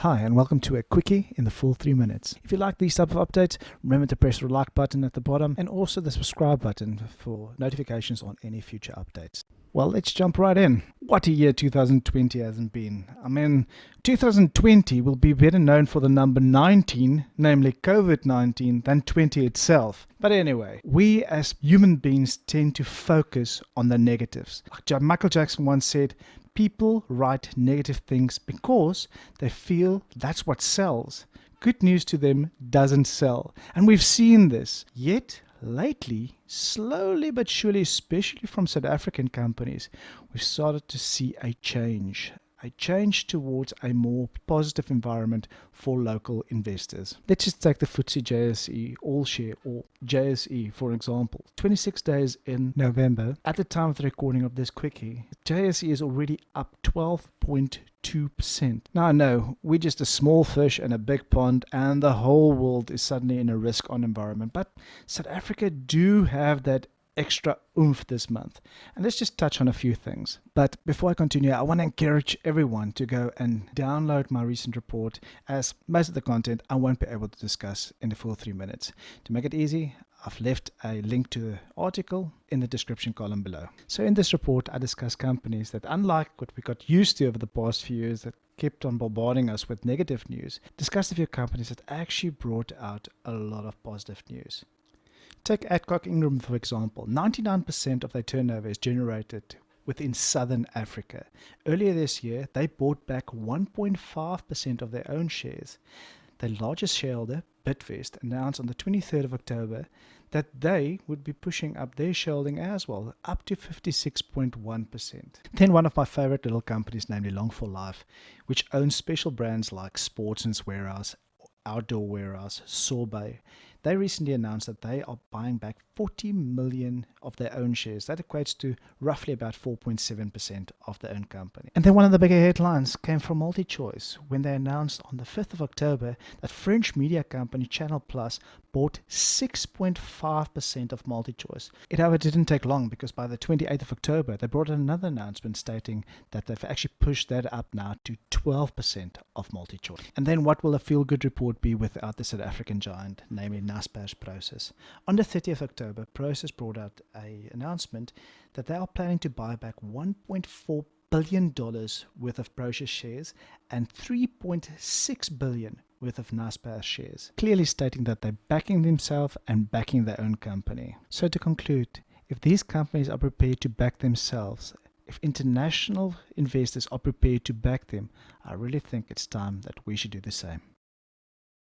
Hi, and welcome to a Quickie in the full 3 minutes. If you like these type of updates, remember to press the like button at the bottom and also the subscribe button for notifications on any future updates. Well, let's jump right in. What a year 2020 hasn't been. 2020 will be better known for the number 19, namely COVID-19, than 20 itself. But anyway, we as human beings tend to focus on the negatives. Like Michael Jackson once said, people write negative things because they feel that's what sells. Good news to them doesn't sell. And we've seen this. Yet, lately, slowly but surely, especially from South African companies, we've started to see a change towards a more positive environment for local investors. Let's just take the FTSE JSE All Share, or JSE for example. 26 days in November, at the time of the recording of this Quickie, JSE is already up 12.2%. Now I know, we're just a small fish in a big pond and the whole world is suddenly in a risk-on environment, but South Africa do have that extra oomph this month. And let's just touch on a few things. But before I continue, I want to encourage everyone to go and download my recent report, as most of the content I won't be able to discuss in the full 3 minutes. To make it easy, I've left a link to the article in the description column below. So in this report, I discuss companies that, unlike what we got used to over the past few years that kept on bombarding us with negative news, discussed a few companies that actually brought out a lot of positive news. Take Adcock Ingram, for example. 99% of their turnover is generated within Southern Africa. Earlier this year, they bought back 1.5% of their own shares. Their largest shareholder, Bidvest, announced on the 23rd of October that they would be pushing up their shareholding as well, up to 56.1%. Then one of my favorite little companies, namely Long for Life, which owns special brands like Sportsman's Warehouse, Outdoor Warehouse, Sorbet. They recently announced that they are buying back 40 million of their own shares. That equates to roughly about 4.7% of their own company. And then one of the bigger headlines came from MultiChoice when they announced on the 5th of October that French media company Channel Plus bought 6.5% of MultiChoice. It, however, didn't take long, because by the 28th of October, they brought another announcement stating that they've actually pushed that up now to 12% of MultiChoice. And then what will a feel-good report be without the South African giant, namely Naspers Prosus? On the 30th of October, Prosus brought out an announcement that they are planning to buy back $1.4 billion worth of Prosus shares and $3.6 billion worth of Naspers shares, clearly stating that they're backing themselves and backing their own company. So to conclude, if these companies are prepared to back themselves, if international investors are prepared to back them, I really think it's time that we should do the same.